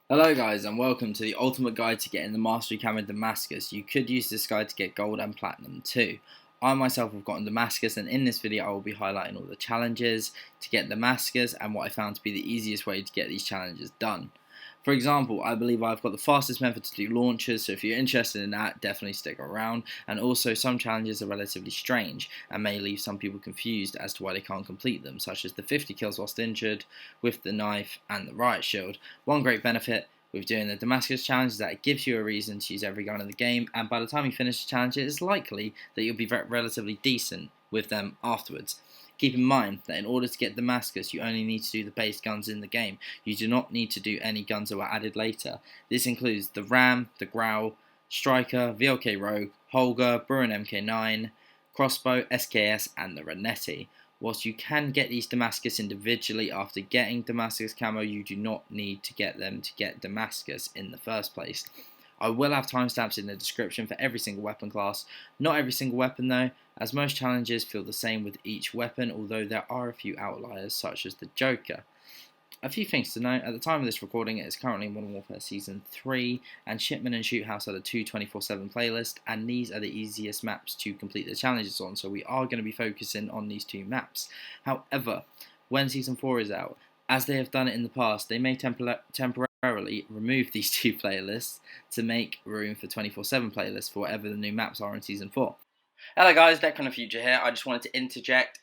Hello guys and welcome to the ultimate guide to getting the Mastery Camo Damascus. You could use this guide to get gold and platinum too. I myself have gotten Damascus, and in this video I will be highlighting all the challenges to get Damascus and what I found to be the easiest way to get these challenges done. For example, I believe I've got the fastest method to do launches, so if you're interested in that, definitely stick around. And also some challenges are relatively strange and may leave some people confused as to why they can't complete them, such as the 50 kills whilst injured with the knife and the Riot Shield. One great benefit with doing the Damascus challenge is that it gives you a reason to use every gun in the game, and by the time you finish the challenge it is likely that you'll be relatively decent with them afterwards. Keep in mind that in order to get Damascus, you only need to do the base guns in the game. You do not need to do any guns that were added later. This includes the Ram, the Growl, Striker, VLK Rogue, Holger, Bruin MK9, Crossbow, SKS, and the Renetti. Whilst you can get these Damascus individually after getting Damascus camo, you do not need to get them to get Damascus in the first place. I will have timestamps in the description for every single weapon class. Not every single weapon though, as most challenges feel the same with each weapon, although there are a few outliers such as the Joker. A few things to note: at the time of this recording it is currently Modern Warfare Season 3 and Shipment and Shoot House are the two 24/7 playlists, and these are the easiest maps to complete the challenges on, so we are going to be focusing on these two maps. However, when Season 4 is out, as they have done it in the past, they may temporarily remove these two playlists to make room for 24/7 playlists for whatever the new maps are in Season 4. Hello guys, Declan the Future here. I just wanted to interject.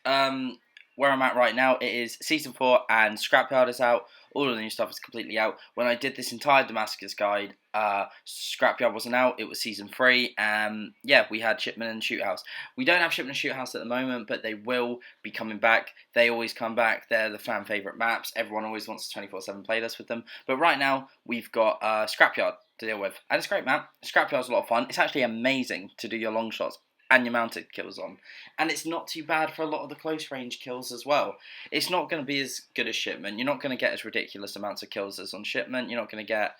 Where I'm at right now, it is Season 4 and Scrapyard is out. All of the new stuff is completely out. When I did this entire Damascus guide, Scrapyard wasn't out. It was Season 3, and yeah, we had Shipment and Shoot House. We don't have Shipment and Shoot House at the moment, but they will be coming back. They always come back. They're the fan favourite maps. Everyone always wants a 24/7 playlist with them. But right now, we've got Scrapyard to deal with. And it's a great map. Scrapyard's a lot of fun. It's actually amazing to do your long shots and your mounted kills on, and it's not too bad for a lot of the close range kills as well. It's not going to be as good as Shipment. You're not going to get as ridiculous amounts of kills as on Shipment. You're not going to get,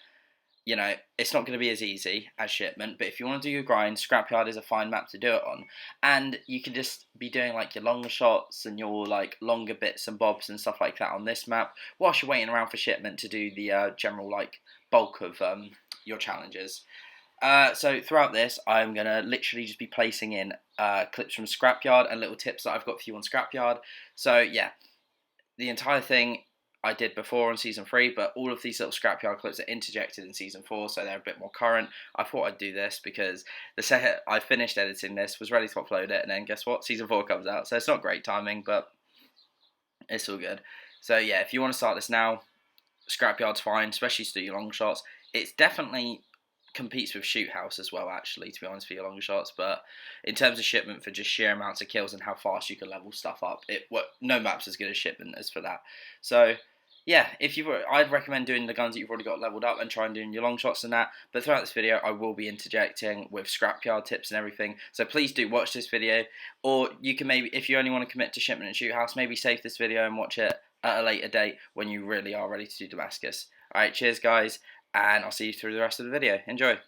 it's not going to be as easy as Shipment, but if you want to do your grind, Scrapyard is a fine map to do it on, and you can just be doing like your long shots and your like longer bits and bobs and stuff like that on this map whilst you're waiting around for Shipment to do the general like bulk of your challenges. So throughout this, I'm going to literally just be placing in clips from Scrapyard and little tips that I've got for you on Scrapyard. So yeah, the entire thing I did before on Season 3, but all of these little Scrapyard clips are interjected in Season 4, so they're a bit more current. I thought I'd do this because the second I finished editing this, was ready to upload it, and then guess what? Season 4 comes out, so it's not great timing, but it's all good. So yeah, if you want to start this now, Scrapyard's fine, especially to do your long shots. It's definitely competes with Shoot House as well, actually, to be honest, for your long shots. But in terms of Shipment, for just sheer amounts of kills and how fast you can level stuff up, no map's as good as Shipment as for that. So yeah, I'd recommend doing the guns that you've already got leveled up and try and doing your long shots and that. But throughout this video, I will be interjecting with Scrapyard tips and everything. So please do watch this video, or you can maybe, if you only want to commit to Shipment and Shoot House, maybe save this video and watch it at a later date when you really are ready to do Damascus. Alright, cheers guys, and I'll see you through the rest of the video. Enjoy!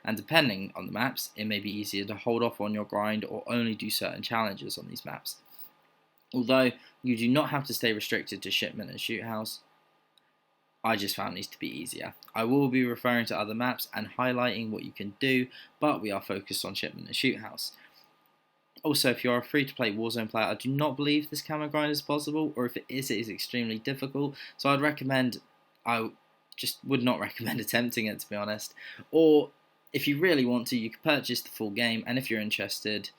And depending on the maps, it may be easier to hold off on your grind or only do certain challenges on these maps. Although you do not have to stay restricted to Shipment and Shoot House, I just found these to be easier. I will be referring to other maps and highlighting what you can do, but we are focused on Shipment and Shoot House. Also, if you're a free-to-play Warzone player, I do not believe this camo grind is possible, or if it is extremely difficult, so I just would not recommend attempting it, to be honest. Or if you really want to, you can purchase the full game, and if you're interested,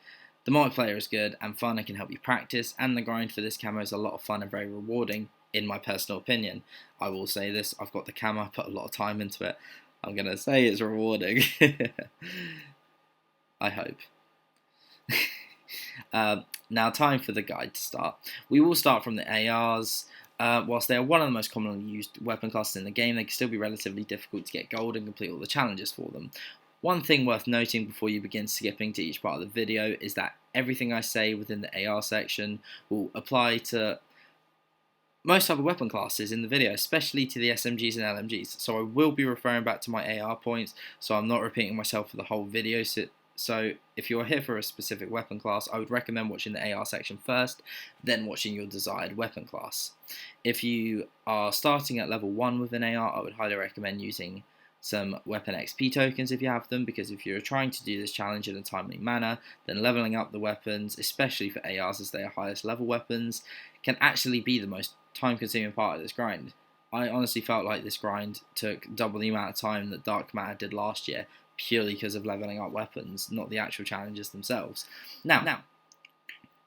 the multiplayer is good and fun and can help you practice, and the grind for this camo is a lot of fun and very rewarding, in my personal opinion. I will say this, I've got the camo, I put a lot of time into it. I'm going to say it's rewarding. I hope. Now time for the guide to start. We will start from the ARs. Whilst they are one of the most commonly used weapon classes in the game, they can still be relatively difficult to get gold and complete all the challenges for them. One thing worth noting before you begin skipping to each part of the video is that everything I say within the AR section will apply to most other weapon classes in the video, especially to the SMGs and LMGs. So I will be referring back to my AR points, so I'm not repeating myself for the whole video, So if you're here for a specific weapon class, I would recommend watching the AR section first, then watching your desired weapon class. If you are starting at level 1 with an AR, I would highly recommend using some weapon XP tokens if you have them, because if you're trying to do this challenge in a timely manner, then leveling up the weapons, especially for ARs as they are highest level weapons, can actually be the most time consuming part of this grind. I honestly felt like this grind took double the amount of time that Dark Matter did last year, purely because of leveling up weapons, not the actual challenges themselves. Now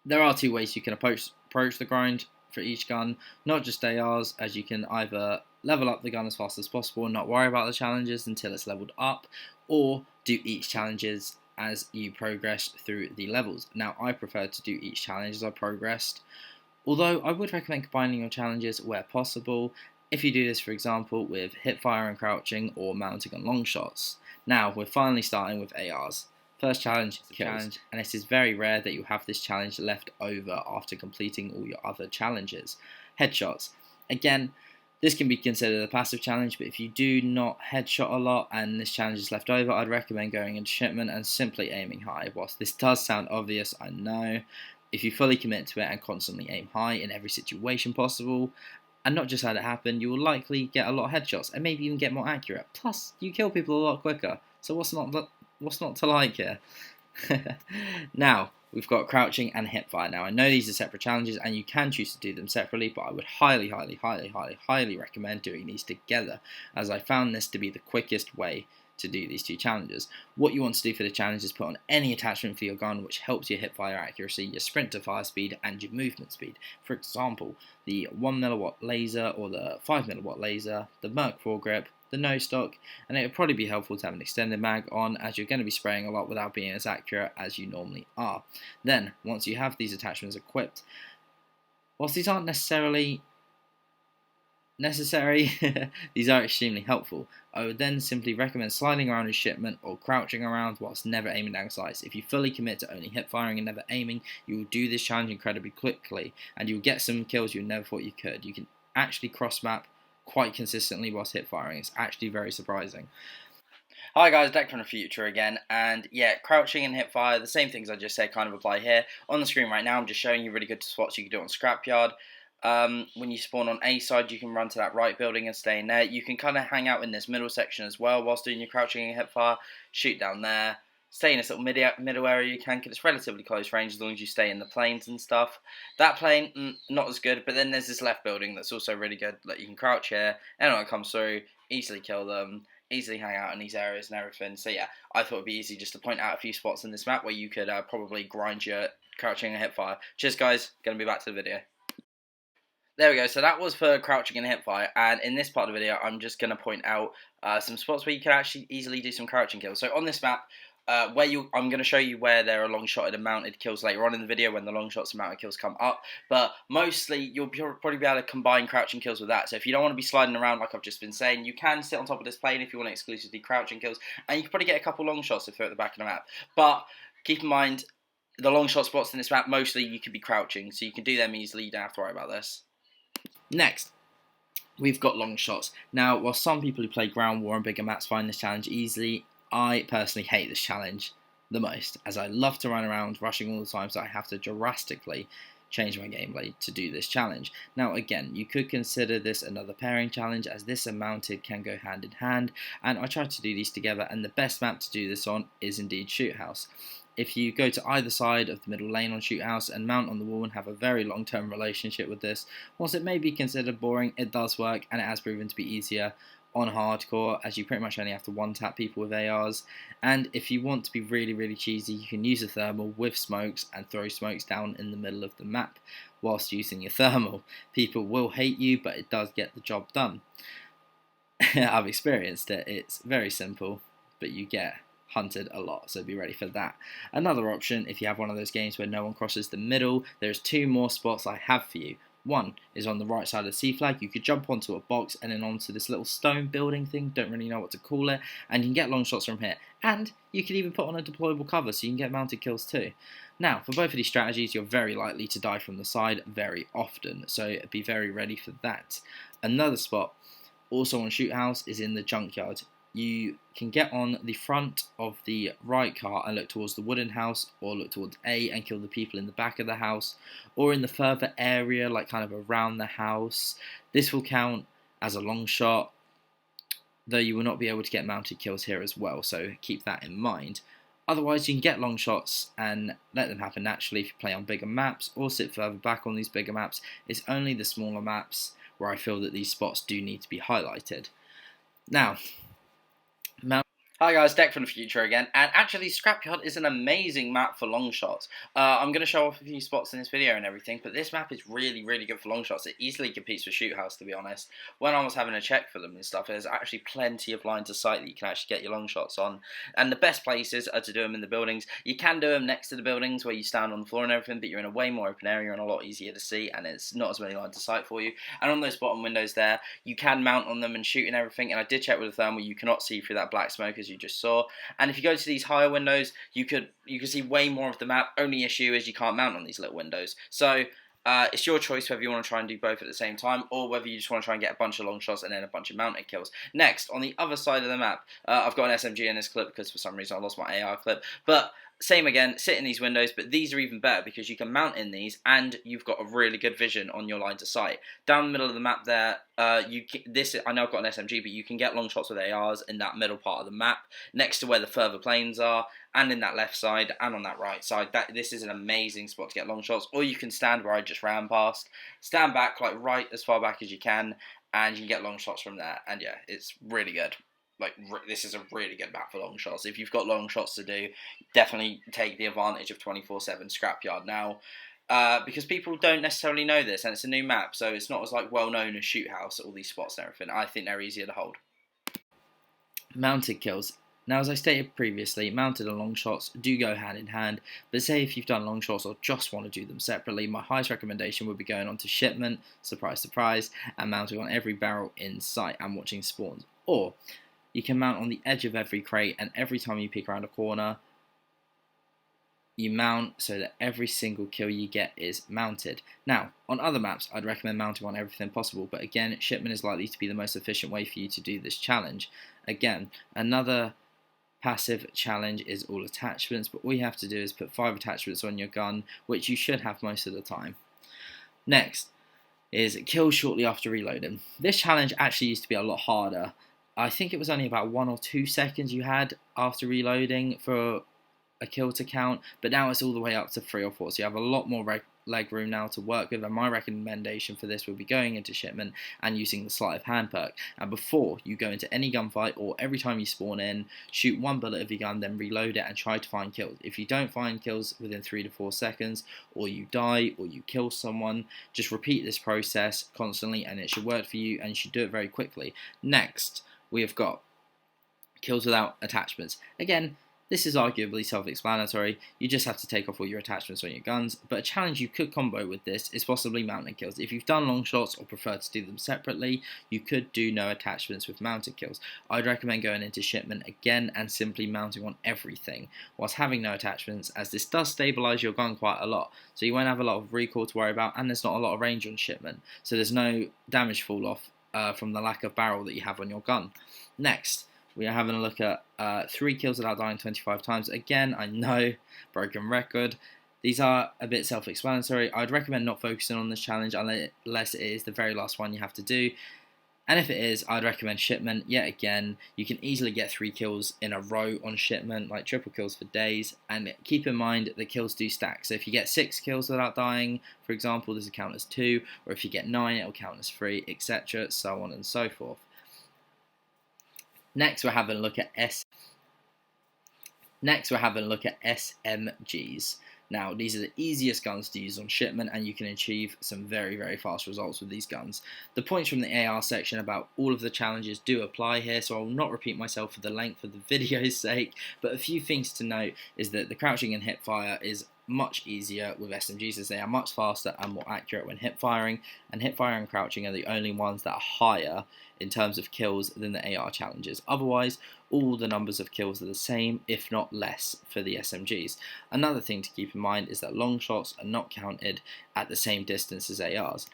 there are two ways you can approach the grind for each gun, not just ARs, as you can either level up the gun as fast as possible and not worry about the challenges until it's leveled up, or do each challenges as you progress through the levels. Now, I prefer to do each challenge as I progressed, although I would recommend combining your challenges where possible, if you do this, for example, with hipfire and crouching or mounting on long shots. Now, we're finally starting with ARs. First challenge is the challenge, and it is very rare that you have this challenge left over after completing all your other challenges. Headshots. Again, this can be considered a passive challenge, but if you do not headshot a lot and this challenge is left over, I'd recommend going into shipment and simply aiming high. Whilst this does sound obvious, I know, if you fully commit to it and constantly aim high in every situation possible, and not just let it happen, you will likely get a lot of headshots and maybe even get more accurate. Plus, you kill people a lot quicker, so what's not to like here? Now, we've got crouching and hipfire. Now, I know these are separate challenges and you can choose to do them separately, but I would highly recommend doing these together, as I found this to be the quickest way to do these two challenges. What you want to do for the challenge is put on any attachment for your gun which helps your hipfire accuracy, your sprint to fire speed, and your movement speed. For example, the 1mW laser or the 5mW laser, the Merc foregrip, the no stock, and it would probably be helpful to have an extended mag on, as you're going to be spraying a lot without being as accurate as you normally are. Then, once you have these attachments equipped, whilst these aren't necessary, these are extremely helpful. I would then simply recommend sliding around in shipment or crouching around whilst never aiming down sights. If you fully commit to only hip firing and never aiming, you will do this challenge incredibly quickly, and you will get some kills you never thought you could. You can actually cross map quite consistently whilst hip firing. It's actually very surprising. Hi guys, Deck from the future again, and yeah, crouching and hip fire, the same things I just said kind of apply here. On the screen right now, I'm just showing you really good spots you can do on Scrapyard. When you spawn on A side, you can run to that right building and stay in there. You can kind of hang out in this middle section as well whilst doing your crouching and hip fire. Shoot down there. Stay in this little middle area you can, because it's relatively close range as long as you stay in the planes and stuff. That plane, not as good, but then there's this left building that's also really good. Like, you can crouch here, anyone that comes through, easily kill them, easily hang out in these areas and everything. So yeah, I thought it'd be easy just to point out a few spots in this map where you could probably grind your crouching and hip fire. Cheers guys, gonna be back to the video. There we go, so that was for crouching and hipfire, and in this part of the video I'm just going to point out some spots where you can actually easily do some crouching kills. So on this map, I'm going to show you where there are long shotted and mounted kills later on in the video when the long shots and mounted kills come up, but mostly you'll probably be able to combine crouching kills with that. So if you don't want to be sliding around like I've just been saying, you can sit on top of this plane if you want exclusively crouching kills, and you can probably get a couple long shots if they're at the back of the map. But keep in mind, the long shot spots in this map, mostly you could be crouching, so you can do them easily, you don't have to worry about this. Next, we've got long shots. Now, while some people who play ground war and bigger maps find this challenge easily, I personally hate this challenge the most, as I love to run around rushing all the time, so I have to drastically change my gameplay to do this challenge. Now again, you could consider this another pairing challenge, as this and mounted can go hand in hand, and I tried to do these together, and the best map to do this on is indeed Shoot House. If you go to either side of the middle lane on Shoot House and mount on the wall and have a very long-term relationship with this, whilst it may be considered boring, it does work, and it has proven to be easier on hardcore, as you pretty much only have to one-tap people with ARs. And if you want to be really cheesy, you can use a thermal with smokes and throw smokes down in the middle of the map whilst using your thermal. People will hate you, but it does get the job done. I've experienced it. It's very simple, but you get hunted a lot, so be ready for that. Another option, if you have one of those games where no one crosses the middle, there's two more spots I have for you. One is on the right side of the C flag. You could jump onto a box and then onto this little stone building thing, don't really know what to call it, and you can get long shots from here. And you can even put on a deployable cover so you can get mounted kills too. Now, for both of these strategies, you're very likely to die from the side very often, so be very ready for that. Another spot, also on Shoot House, is in the junkyard. you can get on the front of the right car and look towards the wooden house, or look towards A and kill the people in the back of the house, or in the further area, like kind of around the house. This will count as a long shot, though you will not be able to get mounted kills here as well, so keep that in mind. Otherwise, you can get long shots and let them happen naturally if you play on bigger maps or sit further back on these bigger maps. It's only the smaller maps where I feel that these spots do need to be highlighted. Now, hi guys, Deck from the future again, and actually Scrapyard is an amazing map for long shots. I'm going to show off a few spots in this video and everything, but this map is really, really good for long shots. It easily competes with Shoot House, to be honest. When I was having a check for them and stuff, there's actually plenty of lines of sight that you can actually get your long shots on, and the best places are to do them in the buildings. You can do them next to the buildings where you stand on the floor and everything, but you're in a way more open area and a lot easier to see, and it's not as many lines of sight for you. And on those bottom windows there, you can mount on them and shoot and everything, and I did check with the thermal, you cannot see through that black smoke as you just saw. And if you go to these higher windows, you can see way more of the map. Only issue is you can't mount on these little windows. So it's your choice whether you want to try and do both at the same time, or whether you just want to try and get a bunch of long shots and then a bunch of mounted kills. Next, on the other side of the map, I've got an SMG in this clip because for some reason I lost my AR clip, but same again, sit in these windows, but these are even better because you can mount in these and you've got a really good vision on your lines of sight. Down the middle of the map there, I know I've got an SMG, but you can get long shots with ARs in that middle part of the map, next to where the further planes are, and in that left side, and on that right side. This is an amazing spot to get long shots, or you can stand where I just ran past. Stand back, like right as far back as you can, and you can get long shots from there, and yeah, it's really good. Like, this is a really good map for long shots. If you've got long shots to do, definitely take the advantage of 24/7 Scrapyard now, because people don't necessarily know this, and it's a new map, so it's not as like well known as Shoot House, all these spots and everything. I think they're easier to hold. Mounted kills. Now, as I stated previously, mounted and long shots do go hand in hand, but say if you've done long shots or just want to do them separately, my highest recommendation would be going on to shipment, surprise surprise, and mounting on every barrel in sight and watching spawns. Or you can mount on the edge of every crate, and every time you peek around a corner, you mount so that every single kill you get is mounted. Now, on other maps, I'd recommend mounting on everything possible, but again, shipment is likely to be the most efficient way for you to do this challenge. Again, another passive challenge is all attachments, but all you have to do is put 5 attachments on your gun, which you should have most of the time. Next is kill shortly after reloading. This challenge actually used to be a lot harder. I think it was only about 1 or 2 seconds you had after reloading for a kill to count, but now it's all the way up to 3 or 4, so you have a lot more leg room now to work with, and my recommendation for this would be going into shipment and using the sleight of hand perk. And before you go into any gunfight, or every time you spawn in, shoot 1 bullet of your gun, then reload it and try to find kills. If you don't find kills within 3 to 4 seconds, or you die, or you kill someone, just repeat this process constantly and it should work for you, and you should do it very quickly. Next, we have got kills without attachments. Again, this is arguably self-explanatory. You just have to take off all your attachments on your guns, but a challenge you could combo with this is possibly mounted kills. If you've done long shots or prefer to do them separately, you could do no attachments with mounted kills. I'd recommend going into shipment again and simply mounting on everything whilst having no attachments, as this does stabilise your gun quite a lot, so you won't have a lot of recoil to worry about, and there's not a lot of range on shipment, so there's no damage fall off from the lack of barrel that you have on your gun. Next, we are having a look at 3 kills without dying 25 times. Again, I know, broken record. These are a bit self-explanatory. I'd recommend not focusing on this challenge unless it is the very last one you have to do. And if it is, I'd recommend shipment. Yet again, you can easily get 3 kills in a row on shipment, like triple kills for days. And keep in mind that kills do stack. So if you get 6 kills without dying, for example, this will count as 2. Or if you get 9, it will count as 3, etc. So on and so forth. Next, we're having a look at SMGs. Now, these are the easiest guns to use on shipment, and you can achieve some very, very fast results with these guns. The points from the AR section about all of the challenges do apply here, so I will not repeat myself for the length of the video's sake, but a few things to note is that the crouching and hip fire is much easier with SMGs, as they are much faster and more accurate when hip firing, and hip fire and crouching are the only ones that are higher in terms of kills than the AR challenges. Otherwise, all the numbers of kills are the same, if not less, for the SMGs. Another thing to keep in mind is that long shots are not counted at the same distance as ARs.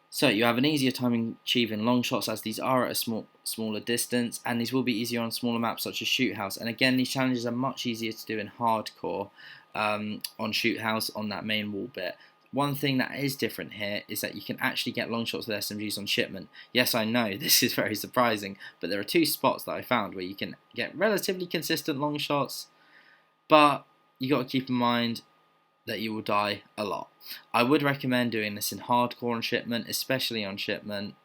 So you have an easier time achieving long shots as these are at a smaller distance, and these will be easier on smaller maps such as Shoot House. And again, these challenges are much easier to do in hardcore on Shoot House on that main wall bit. One thing that is different here is that you can actually get long shots with SMGs on shipment. Yes, I know this is very surprising, but there are two spots that I found where you can get relatively consistent long shots, but you got to keep in mind that you will die a lot. I would recommend doing this in hardcore on shipment, especially on shipment,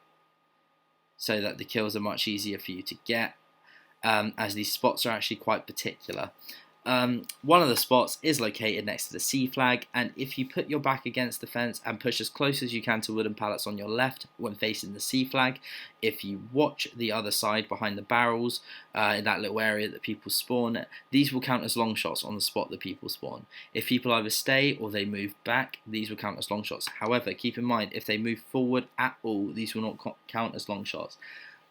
so that the kills are much easier for you to get, as these spots are actually quite particular. One of the spots is located next to the C flag, and if you put your back against the fence and push as close as you can to wooden pallets on your left when facing the C flag, if you watch the other side behind the barrels in that little area that people spawn, these will count as long shots on the spot that people spawn. If people either stay or they move back, these will count as long shots. However, keep in mind, if they move forward at all, these will not count as long shots.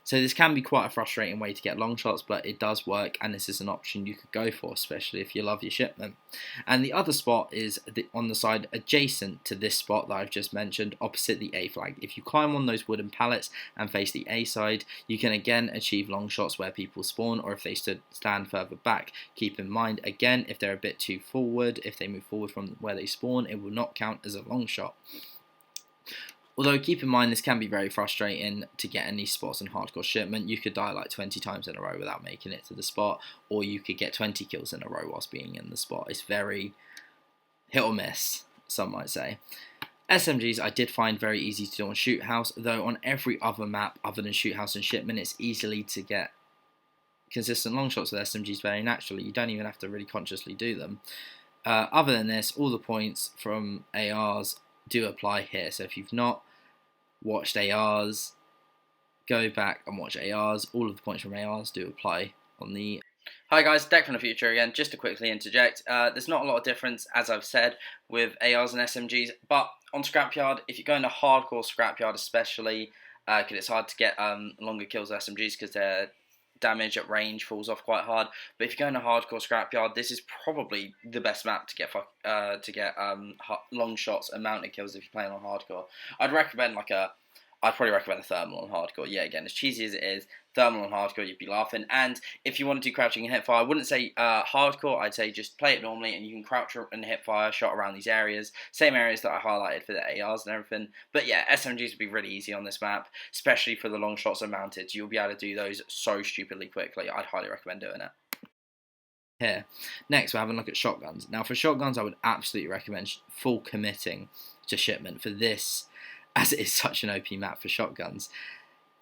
So this can be quite a frustrating way to get long shots, but it does work, and this is an option you could go for, especially if you love your shipment. And the other spot is on the side adjacent to this spot that I've just mentioned, opposite the A flag. If you climb on those wooden pallets and face the A side, you can again achieve long shots where people spawn, or if they stand further back. Keep in mind, again, if they're a bit too forward, if they move forward from where they spawn, it will not count as a long shot. Although keep in mind, this can be very frustrating to get any spots in hardcore shipment. You could die like 20 times in a row without making it to the spot, or you could get 20 kills in a row whilst being in the spot. It's very hit or miss, some might say. SMGs I did find very easy to do on Shoot House, though on every other map other than Shoot House and Shipment, it's easily to get consistent long shots with SMGs very naturally. You don't even have to really consciously do them. Other than this, all the points from ARs do apply here. So if you've not watched ARs, go back and watch ARs. All of the points from ARs do apply on the... Hi guys, Deck from the Future again. Just to quickly interject, there's not a lot of difference, as I've said, with ARs and SMGs, but on Scrapyard, if you go into hardcore Scrapyard especially, because it's hard to get longer kills with SMGs because their damage at range falls off quite hard. But if you go into hardcore Scrapyard, this is probably the best map to get long shots and mounted kills if you're playing on hardcore. I'd probably recommend a thermal on hardcore. Yeah, again, as cheesy as it is, thermal on hardcore, you'd be laughing. And if you want to do crouching and hipfire, I wouldn't say hardcore, I'd say just play it normally and you can crouch and hipfire shot around these areas. Same areas that I highlighted for the ARs and everything. But yeah, SMGs would be really easy on this map, especially for the long shots and mounted. You'll be able to do those so stupidly quickly. I'd highly recommend doing it. Here. Next, we're having a look at shotguns. Now, for shotguns, I would absolutely recommend full committing to shipment for this, as it is such an OP map for shotguns.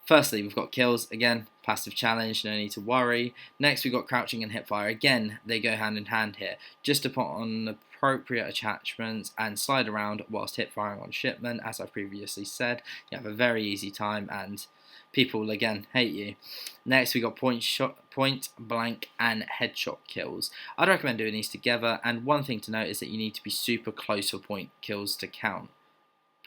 Firstly, we've got kills, again, passive challenge, no need to worry. Next, we've got crouching and hipfire. Again, they go hand in hand here. Just to put on appropriate attachments and slide around whilst hipfiring on shipment, as I previously said. You have a very easy time and people will again hate you. Next, we got point blank and headshot kills. I'd recommend doing these together, and one thing to note is that you need to be super close for point kills to count.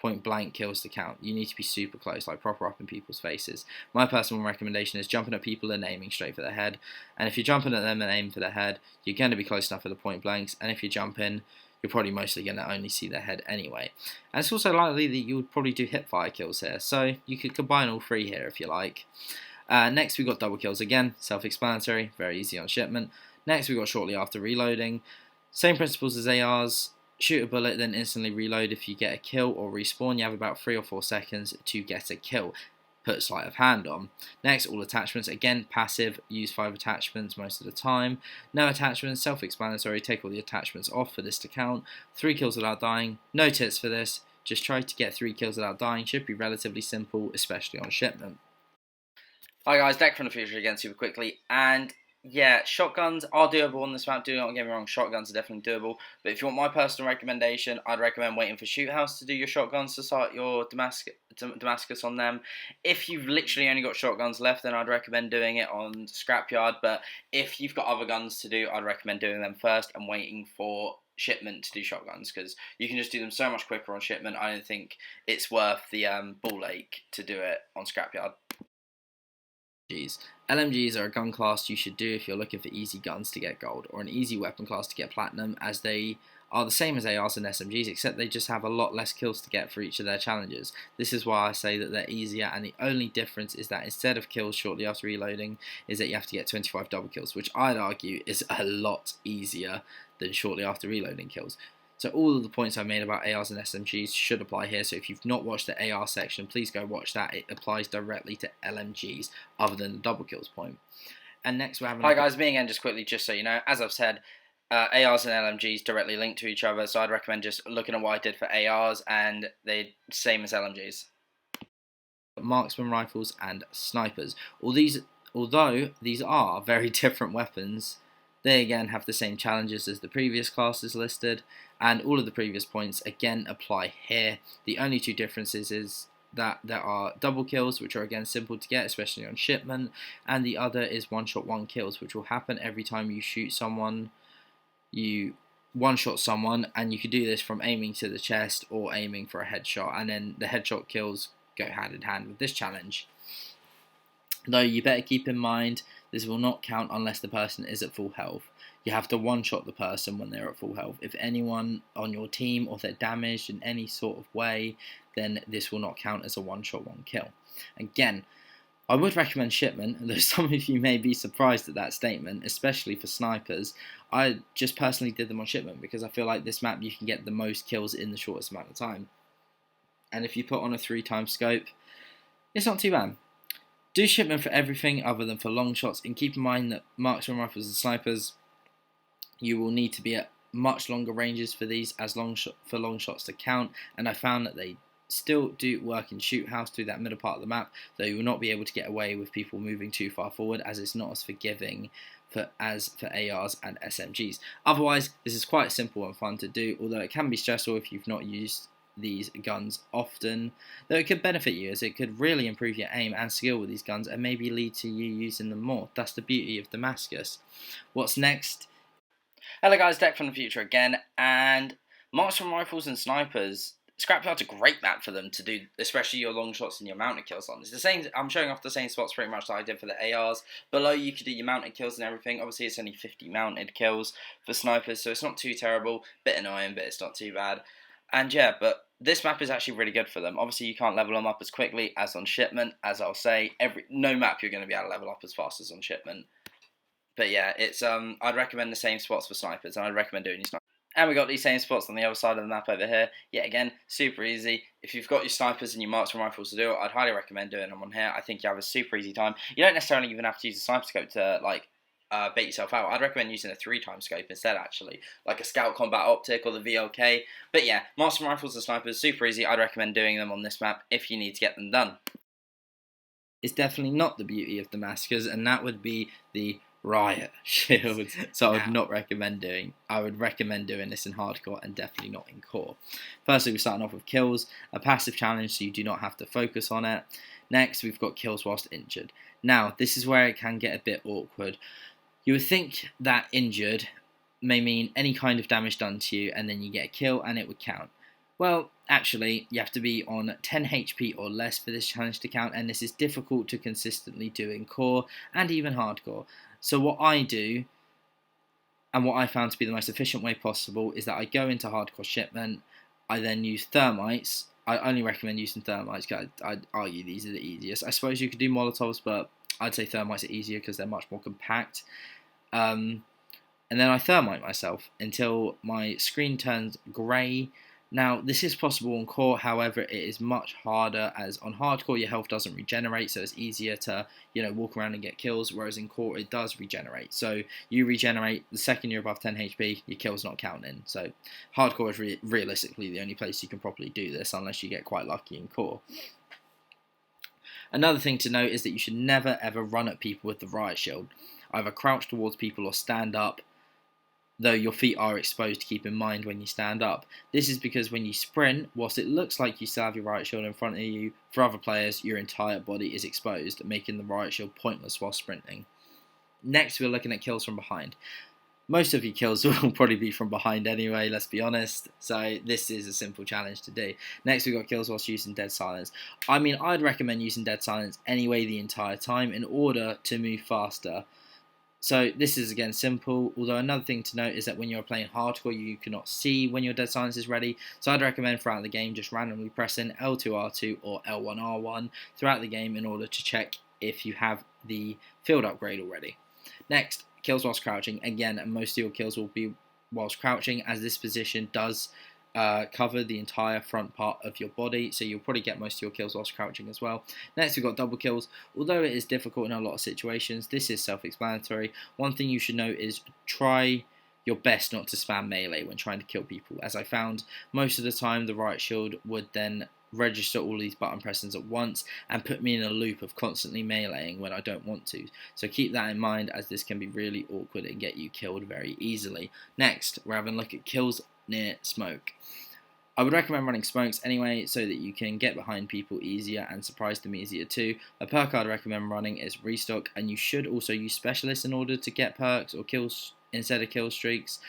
Point blank kills to count. You need to be super close, like proper up in people's faces. My personal recommendation is jumping at people and aiming straight for their head. And if you're jumping at them and aiming for their head, you're going to be close enough for the point blanks. And if you jump in, you're probably mostly going to only see their head anyway. And it's also likely that you would probably do hipfire kills here. So you could combine all three here if you like. Next, we've got double kills again. Self-explanatory, very easy on shipment. Next, we've got shortly after reloading. Same principles as ARs. Shoot a bullet, then instantly reload if you get a kill or respawn. You have about 3 or 4 seconds to get a kill. Put sleight of hand on. Next, all attachments. Again, passive. Use 5 attachments most of the time. No attachments. Self-explanatory. Take all the attachments off for this to count. 3 kills without dying. No tips for this. Just try to get 3 kills without dying. Should be relatively simple, especially on shipment. Hi guys, Deck from the Future again super quickly, and yeah, shotguns are doable on this map. Do not get me wrong, shotguns are definitely doable. But if you want my personal recommendation, I'd recommend waiting for Shoot House to do your shotguns to start your Damascus on them. If you've literally only got shotguns left, then I'd recommend doing it on Scrapyard. But if you've got other guns to do, I'd recommend doing them first and waiting for shipment to do shotguns, because you can just do them so much quicker on shipment. I don't think it's worth the ball ache to do it on Scrapyard. LMGs are a gun class you should do if you're looking for easy guns to get gold, or an easy weapon class to get platinum, as they are the same as ARs and SMGs, except they just have a lot less kills to get for each of their challenges. This is why I say that they're easier, and the only difference is that instead of kills shortly after reloading, is that you have to get 25 double kills, which I'd argue is a lot easier than shortly after reloading kills. So all of the points I made about ARs and SMGs should apply here. So if you've not watched the AR section, please go watch that. It applies directly to LMGs, other than the double kills point. And next we're having... Hi guys, me again, just quickly, just so you know, as I've said, ARs and LMGs directly linked to each other, so I'd recommend just looking at what I did for ARs, and they're same as LMGs. Marksman rifles and snipers. Although these are very different weapons, they again have the same challenges as the previous classes listed, and all of the previous points again apply here. The only two differences is that there are double kills, which are again simple to get, especially on shipment, and the other is one-shot one kills, which will happen every time you shoot someone. You one-shot someone, and you could do this from aiming to the chest or aiming for a headshot, and then the headshot kills go hand in hand with this challenge. Though you better keep in mind, this will not count unless the person is at full health. You have to one-shot the person when they're at full health. If anyone on your team or they're damaged in any sort of way, then this will not count as a one-shot one kill. Again, I would recommend shipment, though some of you may be surprised at that statement, especially for snipers. I just personally did them on shipment because I feel like this map you can get the most kills in the shortest amount of time. And if you put on a 3x scope, it's not too bad. Do shipment for everything other than for long shots, and keep in mind that marksman rifles and snipers, you will need to be at much longer ranges for these for long shots to count, and I found that they still do work in shoot house through that middle part of the map, though you will not be able to get away with people moving too far forward, as it's not as forgiving as for ARs and SMGs. Otherwise, this is quite simple and fun to do, although it can be stressful if you've not used these guns often, though it could benefit you as it could really improve your aim and skill with these guns and maybe lead to you using them more. That's the beauty of Damascus. What's next? Hello guys, Deck from the future again, and marksman rifles and snipers, Scrapyard's a great map for them to do, especially your long shots and your mounted kills on. It's the same. I'm showing off the same spots pretty much that I did for the ARs. Below you could do your mounted kills and everything. Obviously it's only 50 mounted kills for snipers, so it's not too terrible. Bit annoying, but it's not too bad. And yeah, but this map is actually really good for them. Obviously you can't level them up as quickly as on shipment, as I'll say. No map you're going to be able to level up as fast as on shipment. But yeah, it's I'd recommend the same spots for snipers, and I'd recommend doing your snipers. And we got these same spots on the other side of the map over here. Yet again, super easy. If you've got your snipers and your marksman rifles to do it, I'd highly recommend doing them on here. I think you have a super easy time. You don't necessarily even have to use a sniper scope to bait yourself out. I'd recommend using a 3x scope instead, actually, like a scout combat optic or the VLK. But yeah, marksman rifles and snipers, super easy. I'd recommend doing them on this map if you need to get them done. It's definitely not the beauty of Damascus, and that would be the Riot Shield, so I would not recommend doing. I would recommend doing this in hardcore and definitely not in core. Firstly, we're starting off with kills, a passive challenge so you do not have to focus on it. Next, we've got kills whilst injured. Now, this is where it can get a bit awkward. You would think that injured may mean any kind of damage done to you and then you get a kill and it would count. Well, actually, you have to be on 10 HP or less for this challenge to count, and this is difficult to consistently do in core and even hardcore. So what I do, and what I found to be the most efficient way possible, is that I go into hardcore shipment, I then use thermites. I only recommend using thermites because I'd argue these are the easiest. I suppose you could do Molotovs, but I'd say thermites are easier because they're much more compact. And then I thermite myself until my screen turns grey. Now, this is possible on core, however, it is much harder, as on hardcore your health doesn't regenerate, so it's easier to, walk around and get kills, whereas in core it does regenerate. So you regenerate the second you're above 10 HP, your kill's not counting. So hardcore is realistically the only place you can properly do this, unless you get quite lucky in core. Another thing to note is that you should never ever run at people with the Riot Shield. Either crouch towards people or stand up, though your feet are exposed, to keep in mind when you stand up. This is because when you sprint, whilst it looks like you still have your Riot Shield in front of you, for other players your entire body is exposed, making the Riot Shield pointless while sprinting. Next, we're looking at kills from behind. Most of your kills will probably be from behind anyway, let's be honest, so this is a simple challenge to do. Next, we've got kills whilst using Dead Silence. I mean, I'd recommend using Dead Silence anyway the entire time in order to move faster. So this is again simple, although another thing to note is that when you're playing hardcore you cannot see when your dead silence is ready, so I'd recommend throughout the game just randomly pressing L2R2 or L1R1 throughout the game in order to check if you have the field upgrade already. Next, kills whilst crouching. Again, most of your kills will be whilst crouching, as this position does cover the entire front part of your body, so you'll probably get most of your kills whilst crouching as well. Next, we've got double kills. Although it is difficult in a lot of situations, this is self-explanatory. One thing you should know is try your best not to spam melee when trying to kill people, as I found most of the time the Riot Shield would then register all these button presses at once and put me in a loop of constantly meleeing when I don't want to. So keep that in mind, as this can be really awkward and get you killed very easily. Next, we're having a look at kills near smoke. I would recommend running smokes anyway, so that you can get behind people easier and surprise them easier too. A perk I'd recommend running is restock, and you should also use specialists in order to get perks or kills instead of kill streaks.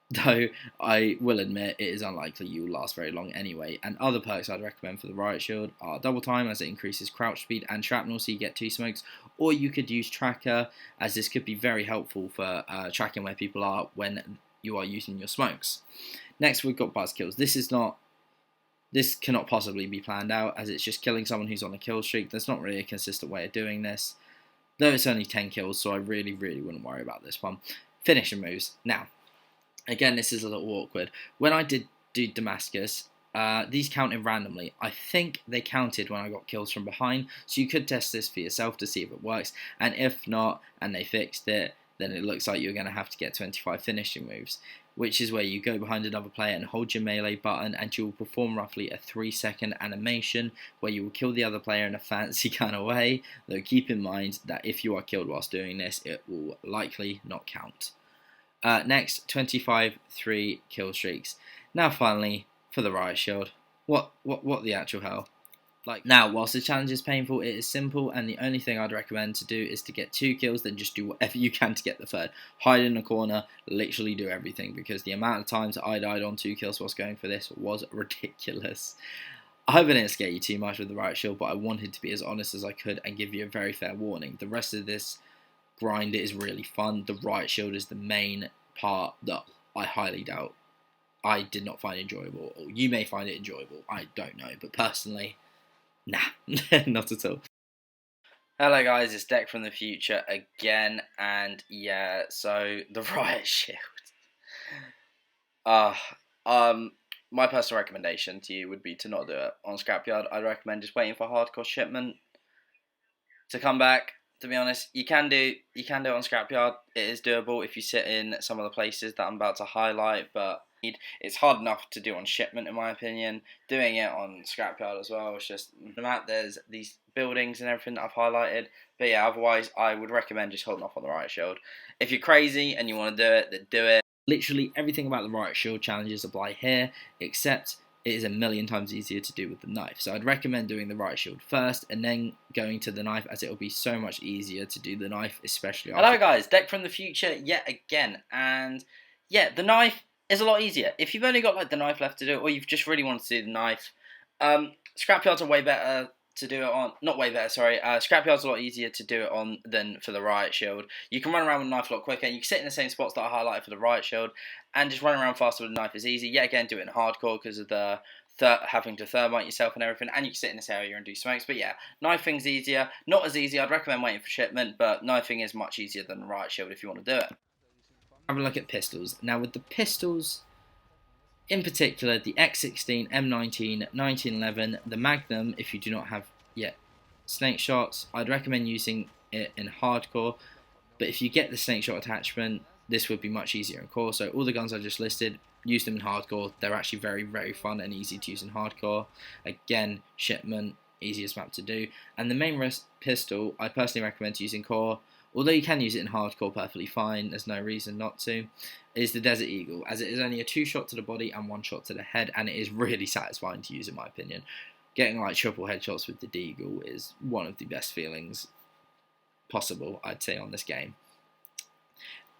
Though I will admit it is unlikely you will last very long anyway. And other perks I'd recommend for the Riot Shield are double time, as it increases crouch speed, and shrapnel, so you get 2 smokes. Or you could use tracker, as this could be very helpful for tracking where people are when you are using your smokes. Next, we've got buzz kills. This cannot possibly be planned out, as it's just killing someone who's on a kill streak. There's not really a consistent way of doing this, though it's only 10 kills, so I really wouldn't worry about this one. Finishing moves. Now, again, this is a little awkward. When I did do Damascus, these counted randomly. I think they counted when I got kills from behind, so you could test this for yourself to see if it works, and if not, and they fixed it, then it looks like you're going to have to get 25 finishing moves, which is where you go behind another player and hold your melee button, and you will perform roughly a 3-second animation where you will kill the other player in a fancy kind of way, though keep in mind that if you are killed whilst doing this, it will likely not count. Next, 25-3 kill streaks. Now finally, for the Riot Shield. What the actual hell? Now, whilst the challenge is painful, it is simple, and the only thing I'd recommend to do is to get 2 kills, then just do whatever you can to get the third. Hide in a corner, literally do everything, because the amount of times I died on 2 kills whilst going for this was ridiculous. I hope I didn't scare you too much with the Riot Shield, but I wanted to be as honest as I could and give you a very fair warning. The rest of this grind is really fun. The Riot Shield is the main part that I highly doubt I did not find enjoyable, or you may find it enjoyable, I don't know, but personally, nah, not at all. Hello guys, it's Deck from the future again, and yeah, so the Riot Shield. My personal recommendation to you would be to not do it on Scrapyard. I'd recommend just waiting for hardcore shipment to come back. To be honest, you can do it on Scrapyard. It is doable if you sit in some of the places that I'm about to highlight, but it's hard enough to do on shipment in my opinion. Doing it on Scrapyard as well, it's just there's these buildings and everything that I've highlighted. But yeah, otherwise I would recommend just holding off on the Riot Shield. If you're crazy and you want to do it, then do it. Literally everything about the Riot Shield challenges apply here, except it is a million times easier to do with the knife. So I'd recommend doing the Riot Shield first and then going to the knife, as it will be so much easier to do the knife, especially after. Hello guys, Deck from the future yet again, and yeah, the knife is a lot easier. If you've only got like the knife left to do it, or you've just really wanted to do the knife, Scrapyards are way better to do it on. Not way better, sorry. Scrapyard's a lot easier to do it on than for the Riot Shield. You can run around with the knife a lot quicker, and you can sit in the same spots that I highlighted for the Riot Shield, and just run around faster with the knife is easy. Yet again, do it in hardcore because of the having to thermite yourself and everything, and you can sit in this area and do smokes. But yeah, knifing's easier. Not as easy. I'd recommend waiting for shipment, but knifing is much easier than the Riot Shield if you want to do it. Have a look at pistols. Now with the pistols, in particular, the X16, M19, 1911, the Magnum, if you do not have yet snake shots, I'd recommend using it in hardcore, but if you get the snake shot attachment, this would be much easier in core. So all the guns I just listed, use them in hardcore. They're actually very fun and easy to use in hardcore. Again, shipment, easiest map to do. And the main pistol, I personally recommend to use in core, although you can use it in hardcore perfectly fine, there's no reason not to, is the Desert Eagle, as it is only a 2-shot to the body and 1 shot to the head, and it is really satisfying to use in my opinion. Getting like triple headshots with the Deagle is one of the best feelings possible, I'd say, on this game.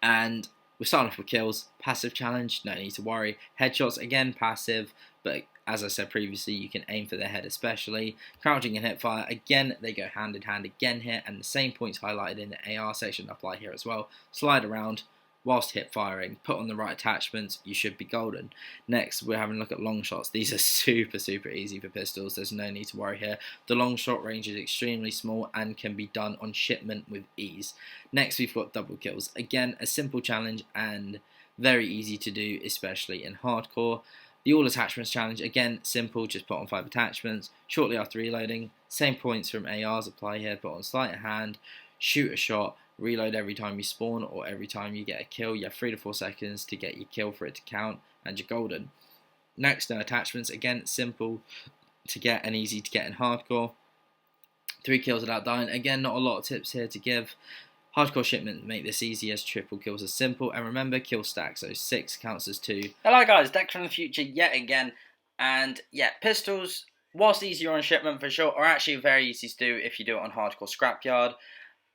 And we're starting off with kills. Passive challenge, no need to worry. Headshots, again, passive, but as I said previously, you can aim for their head especially. Crouching and hip fire, again, they go hand in hand again here, and the same points highlighted in the AR section apply here as well. Slide around whilst hip firing, put on the right attachments, you should be golden. Next, we're having a look at long shots. These are super easy for pistols, there's no need to worry here. The long shot range is extremely small and can be done on shipment with ease. Next, we've got double kills. Again, a simple challenge and very easy to do, especially in hardcore. The all attachments challenge, again, simple, just put on 5 attachments. Shortly after reloading, same points from ARs apply here, put on sleight of hand, shoot a shot, reload every time you spawn or every time you get a kill. You have 3 to 4 seconds to get your kill for it to count, and you're golden. Next, no attachments, again, simple to get and easy to get in hardcore. 3 kills without dying, again, not a lot of tips here to give. Hardcore shipment make this easy as triple kills are simple, and remember, kill stack, so 6 counts as 2. Hello guys, Dex from the future yet again, and yeah, pistols, whilst easier on shipment for sure, are actually very easy to do if you do it on hardcore scrapyard.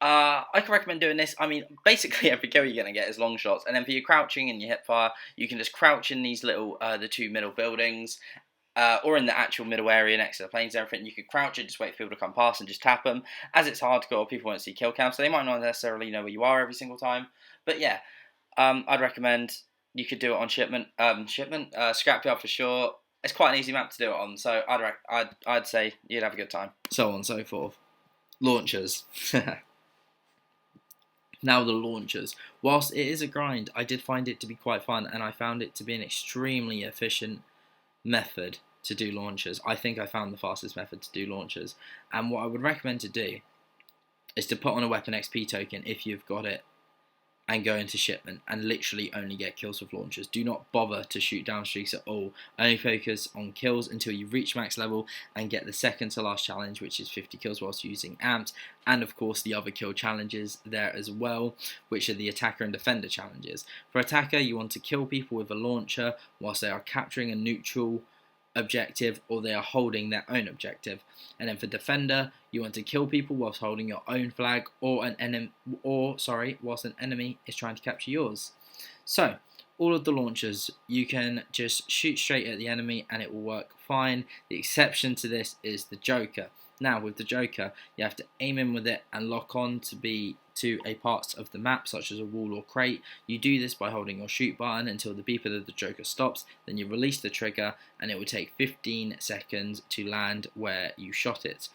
I can recommend doing this. I mean, basically every kill you're going to get is long shots, and then for your crouching and your hip fire, you can just crouch in these little, the 2 middle buildings, or in the actual middle area next to the planes and everything. You could crouch it, just wait for people to come past and just tap them. As it's hardcore, people won't see kill cam, so they might not necessarily know where you are every single time. But yeah, I'd recommend you could do it on shipment, scrapyard for sure. It's quite an easy map to do it on, so I'd say you'd have a good time. So on and so forth. Launchers. Now the launchers. Whilst it is a grind, I did find it to be quite fun, and I found it to be an extremely efficient method to do launchers. I think I found the fastest method to do launchers, and what I would recommend to do is to put on a weapon XP token if you've got it and go into shipment and literally only get kills with launchers. Do not bother to shoot down streaks at all. Only focus on kills until you reach max level and get the second to last challenge, which is 50 kills whilst using amped, and of course the other kill challenges there as well, which are the attacker and defender challenges. For attacker, you want to kill people with a launcher whilst they are capturing a neutral objective or they are holding their own objective. And then for defender, you want to kill people whilst holding your own flag or whilst an enemy is trying to capture yours. So all of the launchers, you can just shoot straight at the enemy and it will work fine. The exception to this is the Joker. Now with the Joker, you have to aim in with it and lock on to a part of the map, such as a wall or crate. You do this by holding your shoot button until the beeper of the Joker stops, then you release the trigger and it will take 15 seconds to land where you shot it.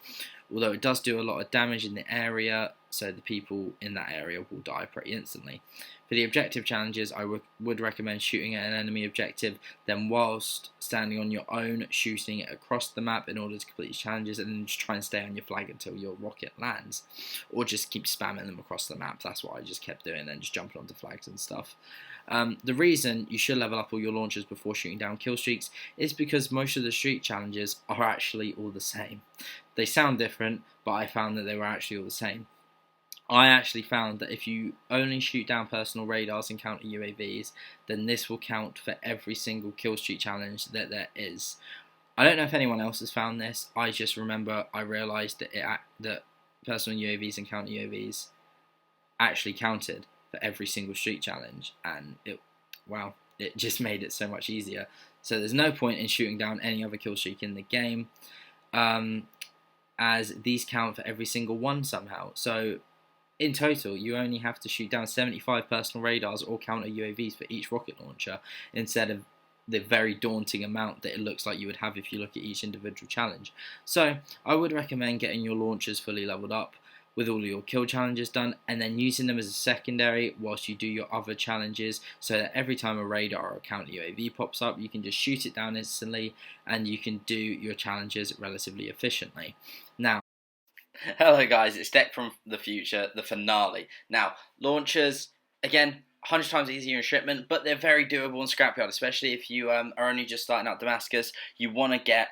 Although it does do a lot of damage in the area, so the people in that area will die pretty instantly. For the objective challenges, I would recommend shooting at an enemy objective, then whilst standing on your own, shooting it across the map in order to complete challenges, and then just try and stay on your flag until your rocket lands. Or just keep spamming them across the map. That's what I just kept doing, and just jumping onto flags and stuff. The reason you should level up all your launchers before shooting down kill streaks is because most of the streak challenges are actually all the same. They sound different, but I found that they were actually all the same. I actually found that if you only shoot down personal radars and counter UAVs, then this will count for every single kill streak challenge that there is. I don't know if anyone else has found this. I just remember I realised that personal UAVs and counter UAVs actually counted for every single streak challenge, and it just made it so much easier. So there's no point in shooting down any other kill streak in the game, as these count for every single one somehow. So in total, you only have to shoot down 75 personal radars or counter UAVs for each rocket launcher, instead of the very daunting amount that it looks like you would have if you look at each individual challenge. So I would recommend getting your launchers fully leveled up with all of your kill challenges done, and then using them as a secondary whilst you do your other challenges, so that every time a radar or a counter UAV pops up, you can just shoot it down instantly and you can do your challenges relatively efficiently. Now, hello guys, it's Deck from the future, the finale. Now, launchers, again, 100 times easier in shipment, but they're very doable in scrapyard, especially if you are only just starting out Damascus. You want to get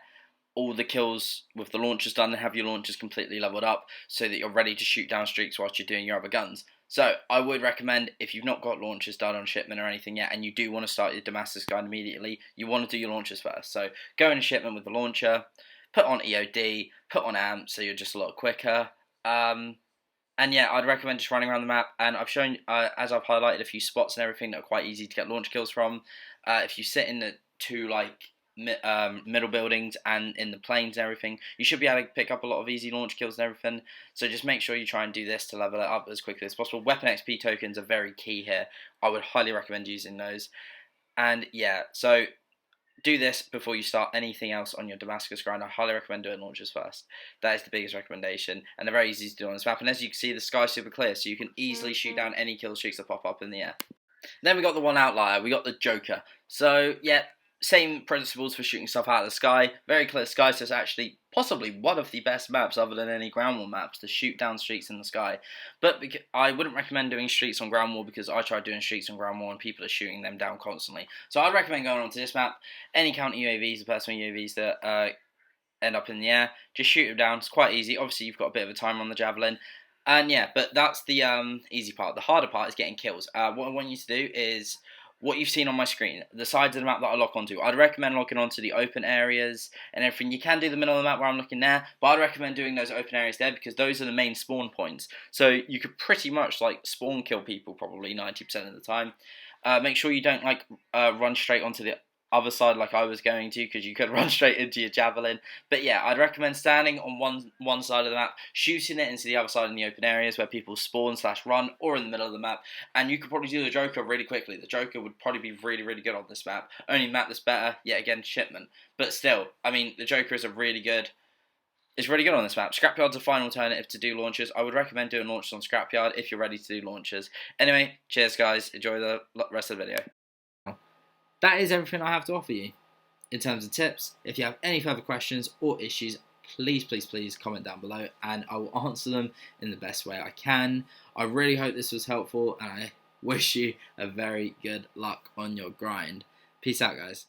all the kills with the launchers done and have your launchers completely leveled up so that you're ready to shoot down streaks whilst you're doing your other guns. So I would recommend, if you've not got launchers done on shipment or anything yet and you do want to start your Damascus guide immediately, you want to do your launchers first. So go into shipment with the launcher, put on EOD, put on AMP, so you're just a lot quicker. And yeah, I'd recommend just running around the map, and I've shown, as I've highlighted, a few spots and everything that are quite easy to get launch kills from. If you sit in the two, middle buildings and in the plains and everything, you should be able to pick up a lot of easy launch kills and everything. So just make sure you try and do this to level it up as quickly as possible. Weapon XP tokens are very key here. I would highly recommend using those. And yeah, so do this before you start anything else on your Damascus grind. I highly recommend doing launchers first. That is the biggest recommendation, and they're very easy to do on this map. And as you can see, the sky's super clear, so you can easily shoot down any kill streaks that pop up in the air. Then we got the one outlier, we got the Joker. So yeah, same principles for shooting stuff out of the sky. Very clear sky, so it's actually possibly one of the best maps other than any ground war maps to shoot down streaks in the sky. But I wouldn't recommend doing streaks on ground war because I tried doing streaks on ground war and people are shooting them down constantly. So I'd recommend going onto this map. Any counter UAVs, the personal UAVs that end up in the air, just shoot them down. It's quite easy. Obviously you've got a bit of a timer on the javelin. And yeah, but that's the easy part. The harder part is getting kills. What I want you to do is what you've seen on my screen, the sides of the map that I lock onto. I'd recommend locking onto the open areas and everything. You can do the middle of the map where I'm looking there, but I'd recommend doing those open areas there because those are the main spawn points. So you could pretty much like spawn kill people probably 90% of the time. Make sure you don't like run straight onto the other side like I was going to because you could run straight into your javelin. But yeah, I'd recommend standing on one side of the map, shooting it into the other side in the open areas where people spawn / run, or in the middle of the map. And you could probably do the Joker really quickly. The Joker would probably be really, really good on this map. Only map that's better, yet again, Shipment. But still, I mean, the Joker is really good on this map. Scrapyard's a fine alternative to do launchers. I would recommend doing launchers on Scrapyard if you're ready to do launchers. Anyway, cheers guys. Enjoy the rest of the video. That is everything I have to offer you in terms of tips. If you have any further questions or issues, please comment down below and I will answer them in the best way I can. I really hope this was helpful and I wish you a very good luck on your grind. Peace out, guys.